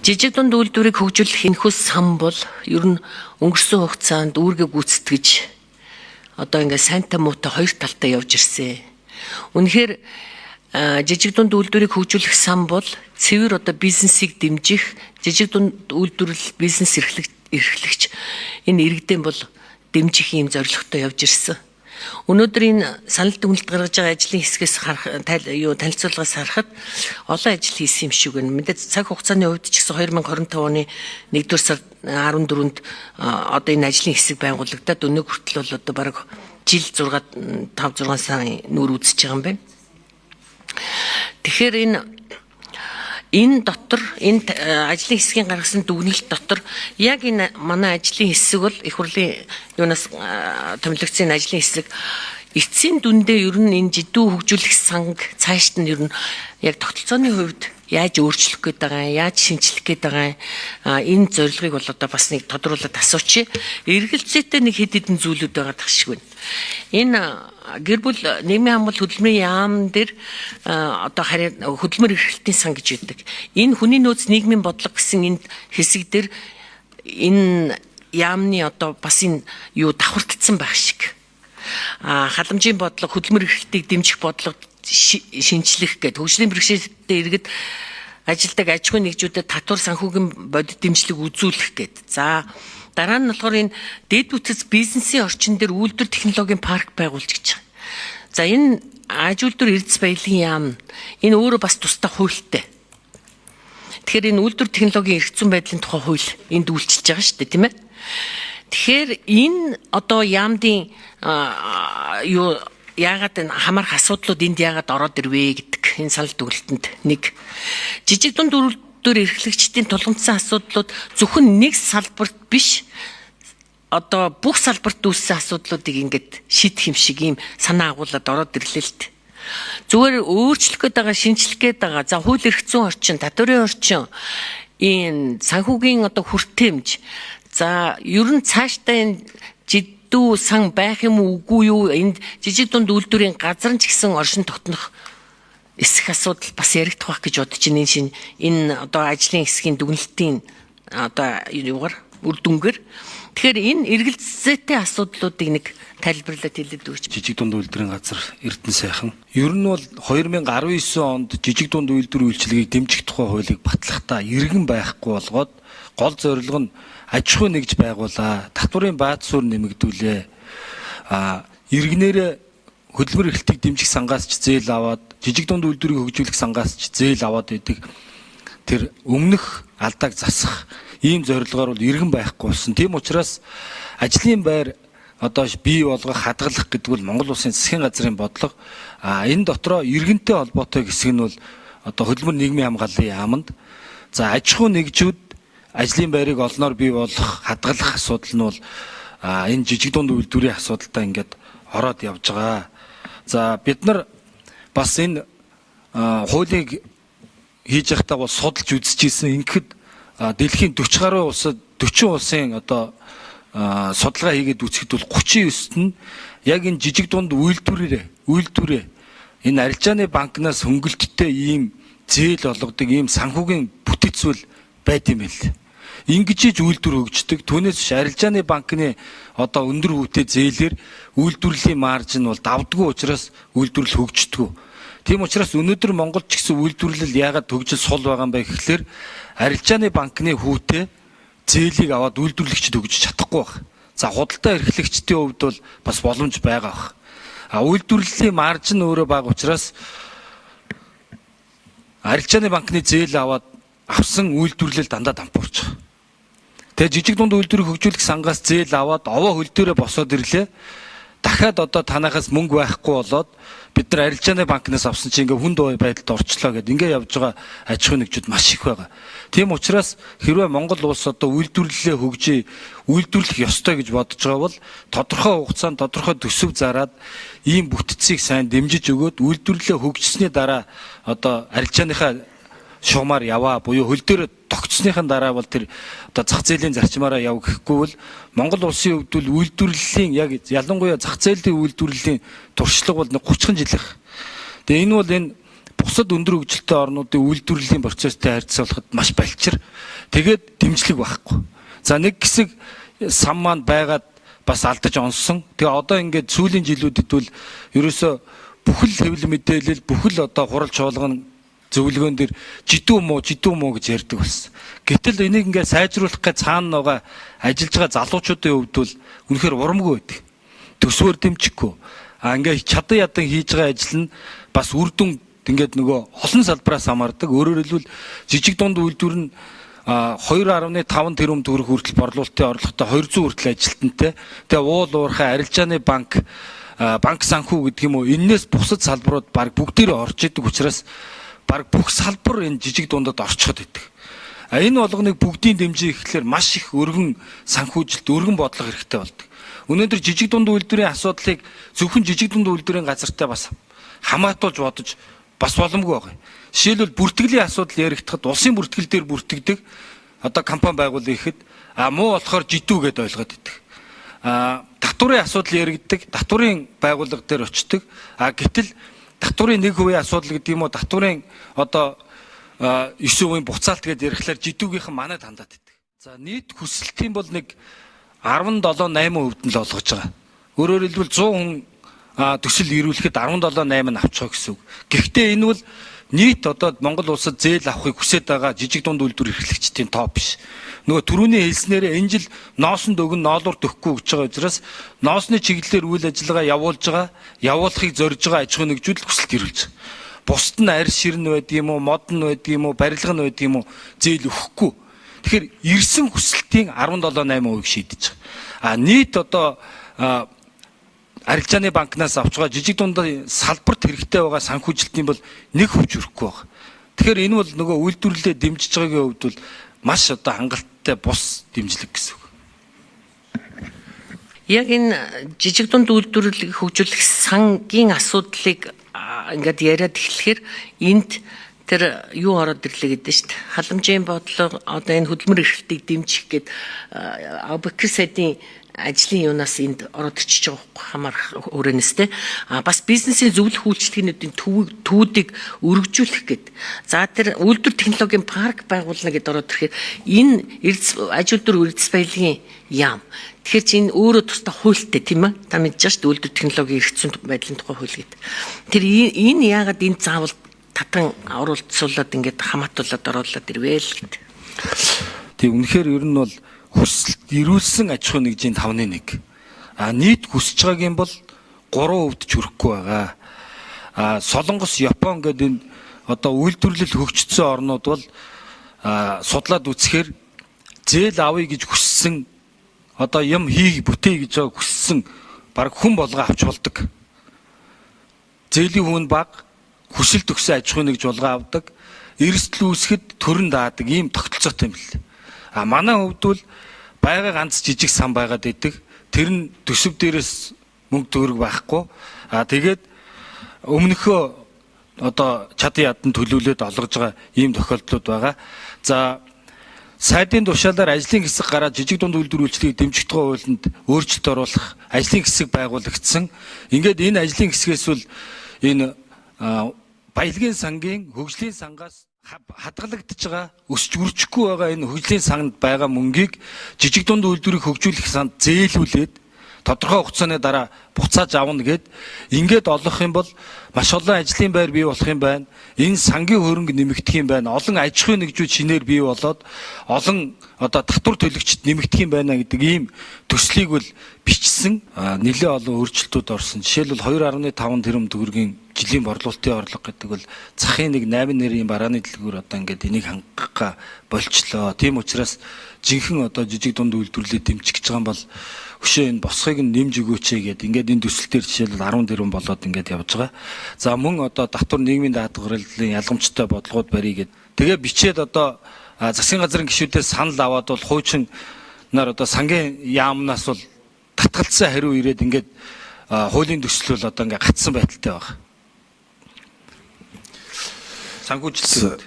Жижиг дунд үйлдвэрийг хөгжүүлэх энэхүү сан бол ер нь өнгөрсөн хугацаанд үүргээ гүйцэтгэж одоо ингээд сайнтай муутай хоёр талтай явж ирсэн. Үнэхээр жижиг дунд үйлдвэрийг хөгжүүлэх сан бол цэвэр одоо бизнесийг дэмжих, жижиг дунд үйлдвэрлэл бизнес эрхлэгч энэ иргэдэн бол дэмжих юм зорилготой явж ирсэн. Өнөөдөр энэ санал дүгнэлт гаргаж байгаа ажлын хэсгээс танилцуулгаас харахад олон ажил хийсэн юм шиг байна. Мэдээж цаг хугацааны хувьд ч гэсэн 2025 оны 1-р сард 14-нд одоо энэ ажлын хэсэг байгуулагдаад өнөө хүртэл бол одоо бараг жил 5-6 сарын нүүр үзэж байгаа юм байна. Тэгэхээр энэ дотор энэ ажлын хэсгийн гаргасан дүгнэлт дотор яг энэ манай ажлын хэсэг бол их хурлын юунаас томилогдсон ажлын хэсэг эцсийн дүндээ ер нь энэ жидүү хөгжүүлэх санг цаашд нь ер нь яг тогтолцооны хувьд яаж өөрчлөх гээд байгаа юм, яаж шинжлэх гээд байгаа юм, энэ зорилгыг бол одоо бас нэг тодруулаад асуучих. Эргэлзээтэй нэг хэд хэдэн зүйлүүд байгаа тахшгүй. Энэ гэр бүл нийгмийн хамгаалалт хөдөлмөрийн яам дээр одоо хөдөлмөр эрхлэлтийн сан гэж байдаг. Энэ хүний нөөц нийгмийн бодлого гэсэн энэ хэсэг дээр энэ яамны одоо бас энэ юу давхардсан байх шиг. Халамжийн бодлого, хөдөлмөр эрхлэлтийг дэмжих бодлого шинжлэх гэдэг хөгжлийн бэрхшээлтэй иргэд ажилдаг аж ахуйн нэгжүүдэд татвар санхүүгийн бодит дэмжлэг үзүүлэх гэдэг. За дараа нь болохоор энэ дэд бүтц бизнесийн орчин дээр үйлдвэр технологийн парк байгуулж гэж байгаа. За энэ аж үйлдвэр эрдэс баялагын яам энэ өөрөө бас тусдаа хуультай. Тэгэхээр энэ үйлдвэр технологийн эрх зүйн байдлын тухай хууль энд үйлчилж байгаа шүү дээ, тийм ээ. Тэгэхээр энэ одоо яамдын яагаад энэ хамаарх асуудлууд энд яагаад ороод ирвэ гэдэг энэ санал дүгнэлтэнд нэг жижиг дунд үйлдвэр эрхлэгчдийн тулгамдсан асуудлууд зөвхөн нэг салбарт биш одоо бүх салбарт үүссэн асуудлуудыг ингээд шийдэх юм шиг ийм санаа агуулад ороод ирлээ л дээ. Зүгээр өөрчлөх гээд байгаа, шинжлэх гээд байгаа. За хууль эрх зүйн орчин, татварын орчин, энэ санхүүгийн одоо хүртээмж. За ер нь цаашдаа энэ жидүү сан байх юм үгүй юу? Энд жижиг дунд үйлдвэрийн газар ч гэсэн оршин тогтнох эсэх асуудал бас яригдах байх гэж бодож байна. Энэ одоо ажлын хэсгийн дүгнэлтийн одоо юугаар үр дүнгээр. Тэгэхээр энэ эргэлзээтэй асуудлуудыг нэг тайлбарлаад хэлээд өгч. Жижиг дунд үйлдвэрийн газар Эрдэнэ сайхан. Ер нь бол 2019 онд жижиг дунд үйлдвэр үйлчилгээг дэмжих тухай хуулийг батлахдаа иргэн байхгүй болгоод гол зорилго нь аж ахуй нэгж байгуулаа, татварын бааз суурь нэмэгдүүлээ. Иргэнээр хөдөлмөр эрхлэлтийг дэмжих сангаас ч зээл аваад, жижиг дунд үйлдвэрийг хөгжүүлэх сангаас ч зээл аваад байдаг. Тэр өмнөх алдааг засах ийм зорилгоор бол иргэн байхгүй болсон. Тийм учраас ажлын байр одоо бий болгох, хадгалах гэдэг бол Монгол Улсын засгийн газрын бодлого. Энэ дотроо иргэнтэй холбоотой хэсэг нь бол одоо хөдөлмөр нийгмийн хамгааллын яамд за аж ахуй нэгжүүд ажлын байрыг олноор бий болгох, хадгалах асуудал нь бол энэ жижиг дунд үйлдвэрийн асуудалтай ингээд ороод явж байгаа. За бид нар бас энэ хуулийг хийж байхдаа бол судалж үзчихсэн. Ингээд дэлхийн 40 гаруй улсад 40 улсын одоо судалгаа хийгээд үзэхэд бол 39-т нь яг энэ жижиг дунд үйлдвэрээ энэ арилжааны банкнаас хөнгөлөлттэй ийм зээл олгодог ийм санхүүгийн бүтэцүүл байд юм байл. Ингэж үйлдвэр хөгждөг. Түүнээс биш арилжааны банкны одоо өндөр хүүтэй зээлээр үйлдвэрлэлийн маржин бол давдгүй учраас үйлдвэрлэл хөгждөг. Тийм учраас өнөөдөр Монголд ч гэсэн үйлдвэрлэл яагаад хөгжил сул байгаа юм бэ гэхлээр арилжааны банкны хүүтэй зээлийг аваад үйлдвэрлэгчд хөгжиж чадахгүй байна. За худалдаа эрхлэгчдийн хувьд бол бас боломж байгаа байна. Үйлдвэрлэлийн маржин өөрөө бага учраас арилжааны банкны зээл аваад авсан үйлдвэрлэл дандаа дампуурч байгаа. Тэгээ жижиг дунд үйлдвэрийг хөгжүүлэх сангаас зээл аваад овоо хөл дээрээ босоод ирлээ. Дахиад одоо танахаас мөнгө байхгүй болоод бид нар арилжааны банкнаас авсан чинь ингээ хүнд байдалд орчлоо гэд ингээ явж байгаа аж ахуй нэгжүүд маш их байгаа. Тийм учраас хэрвээ Монгол улс одоо үйлдвэрлэлээ хөгжиж үйлдвэрлэх ёстой гэж бодож байгаа бол тодорхой хугацаанд тодорхой төсөв зараад ийм бүтцийг сайн дэмжиж өгөөд үйлдвэрлэлээ хөгжсөний дараа одоо арилжааныхаа шугамар яваа буюу хөл дээр тогтсныхын дараа бол тэр одоо зах зээлийн зарчмаараа яв гэхгүй бол Монгол улсын хувьд бол үйлдвэрлэлийн яг ялангуяа зах зээлийн үйлдвэрлэлийн туршлага бол 30 жилийнх. Тэгээ энэ бол энэ бусад өндөр хөгжилтэй орнуудын үйлдвэрлэлийн процесстэй харьцуулахад маш балчир. Тэгээд дэмжлэг байхгүй. За нэг хэсэг сан маань байгаад бас алдаж онсон. Тэгээ одоо ингээд сүүлийн жилүүдэд бол ерөөсөө бүхэл хэвлэл мэдээлэл бүхэл одоо хурал чуулган зөвлөгөөн дээр жидүү муу гэж ярьдаг болсон. Гэтэл энийг ингээд сайжруулах гэж цаана байгаа ажиллаж байгаа залуучуудын хувьд бол үнэхээр урамгүй байдаг. Төсвөр дэмжихгүй. Ингээд чадан ядан хийж байгаа ажил нь бас үр дүн ингээд нөгөө олон салбараас хамаардаг. Өөрөөр хэлбэл жижиг дунд үйлдвэр нь 2.5 тэрбум төгрөг хүртэл борлуулалтын орлоготой 200 хүртэл ажилтнтай. Тэгээ уул уурхай арилжааны банк санхүү гэдэг юм уу, энээс бусад салбарууд баг бүгдээрээ орж идэг учраас баг бүх салбар энэ жижиг дундад орчход идэг. Энэ болгоныг бүгдийн дэмжих гэхлээр маш их өргөн санхүүжилт, өргөн бодлого хэрэгтэй болдог. Өнөөдөр жижиг дунд үйлдвэрийн асуудлыг зөвхөн жижиг дунд үйлдвэрийн газартай бас хамаатуулж бодож бас боломгүй байгаа. Жишээлбэл бүртгэлийн асуудал яригдахад улсын бүртгэл дээр бүртгэдэг одоо компани байгуулъя гэхэд муу болохоор жидүү гэдээ ойлгоод идэг. Татварын асуудал яригддаг, татварын байгууллага дээр очдог. Гэтэл татварын 1% асуудал гэдэг юм уу, татварын одоо 9% буцаалт гэдээ ярихлаар жидүүгийнхэн манайд хандаад идэг. За нийт хүсэлтийн бол нэг 17-8% нь л олгож байгаа. Өөрөөр хэлбэл 100 хүн төсөл ирүүлэхэд 17-8 нь авчих гэсэн үг. Гэхдээ энэ бол нийт одоо Монгол улсад зээл авахыг хүсэж байгаа жижиг дунд үйлдвэр эрхлэгчдийн тоо биш. Нөгөө түрүүний хэлснээрээ энэ жил ноосонд өгн ноолуурт өгөхгүй гэж байгаа учраас ноосны чиглэлээр үйл ажиллагаа явуулахыг зорж байгаа аж ахуй нэгжүүд л хүсэлт ирүүлж байгаа. Бусд нь арьс ширнэ байдаг юм уу, мод нь байдаг юм уу, барилга нь байдаг юм уу зээл өгөхгүй. Тэгэхээр ирсэн хүсэлтийн 17-8% шийдэж байгаа. Нийт одоо арилжааны банкнаас авч байгаа жижиг дундын салбарт хэрэгтэй байгаа санхүүжилтийн бол 1% хүрэхгүй байна. Тэгэхээр энэ бол нөгөө үйлдвэрлэлээ дэмжиж байгаагийн хувьд бол маш одоо хангалттай бус дэмжлэг гэсэн үг. Яг энэ жижиг дунд үйлдвэрлэлийг хөгжүүлэх сангийн асуудлыг ингээд яриад эхлэхээр энд тэр юу ороод ирлээ гэдэг шүү дээ. Халамжийн бодлого одоо энэ хөдөлмөр эрхлэлтийг дэмжих гээд Бакир сайдын ажлын юунаас энд ороод ирчихэж байгаа хамаарх өрөөнөөстэй бас бизнесийн зөвлөх үйлчлэгнүүдийн төвүүдийг өргөжүүлэх гээд за тэр үйлдвэр технологийн парк байгуулна гэдээ ороод ирэхээр энэ аж үйлдвэр эрдэс баялагын яам. Тэгэхээр чи энэ өөрөө тусдаа хуультай тийм ээ. Та мэдж байгаа шүү дээ үйлдвэр технологийн эрх зүйн байдлын тухай хууль гэдэг. Тэр энэ яагаад энэ заавал татан оруулцуулаад ингээд хамаатуулаад оруулаад ирвэл гэдэг. Тэг үнэхээр ер нь бол хүсэлт ирүүлсэн аж ахуй нэгжийн 5.1. Нийт хүсэж байгаагийн бол 3% ч хүрэхгүй байгаа. Солонгос, Япон гэдэг энэ одоо үйлдвэрлэл хөгжсөн орнууд бол судлаад үзэхээр зээл авъя гэж хүссэн одоо юм бүтээе гэж хүссэн баг хүн болгоо авч болдог. Зээлийн хүн баг хүсэлт өгсөн аж ахуй нэгж болгоо авдаг. Эрсдэл үүсгэхэд төрөн даадаг ийм тогтолцоотой юм л. Манай хувьд бол байгаа ганц жижиг сан байгаад идэг. Тэр нь төсөв дээрээс мөнгө төгрөг байхгүй. Тэгээд өмнөхөө одоо чадан ядан төлөвлөд олгож байгаа ийм тохиолдлууд байгаа. За сайдын тушаалаар ажлын хэсэг гараад жижиг дунд үйлдвэр үйлчлэгийг дэмжих тухай хуулинд өөрчлөлт оруулах ажлын хэсэг байгуулагдсан. Ингээд энэ ажлын хэсгээс бол энэ баялагын сангийн хөгжлийн сангаас хадгалагдж байгаа өсч үржихгүй байгаа энэ хөгжлийн санд байгаа мөнгийг жижиг дунд үйлдвэрийг хөгжүүлэх санд зээлүүлээд тодорхой хугацааны дараа буцааж авна гэд ингээд олох юм бол маш олон ажлын байр бий болох юм байна. Энэ сангийн хөрөнгө нэмэгдэх юм байна. Олон аж ахуй нэгжүүд шинээр бий болоод олон одоо татвар төлөгчд нэмэгдэх юм байна гэдэг ийм төслийг бол бичсэн. Нэлээд олон өөрчлөлтүүд орсон. Жишээлбэл 2.5 тэрбум төгрөгийн жилийн борлуулалтын орлого гэдэг бол захын нэг 8 нэрийн барааны дэлгүүр одоо ингээд энийг хангахаа болчлоо. Тийм учраас жинхэнэ одоо жижиг дунд үйлдвэрлэлийг дэмжих гэж байгаа юм бол өшөө энэ босхыг нь нэмж өгөөч гэдэг ингээд энэ төсөл дээр жишээлбэл 10 тэрбум болоод ингээд явж байгаа. За мөн одоо татвар нийгмийн даатгалын ялгамжтай бодлогууд барья гэд. Тэгээ бичээд одоо засгийн газрын гишүүдээс санал аваад бол хуучин нар одоо сангийн яамнаас бол татгалцсан хариу ирээд ингээд хуулийн төсөл бол одоо ингээд гатсан байдалтай байна. Санхүүжилт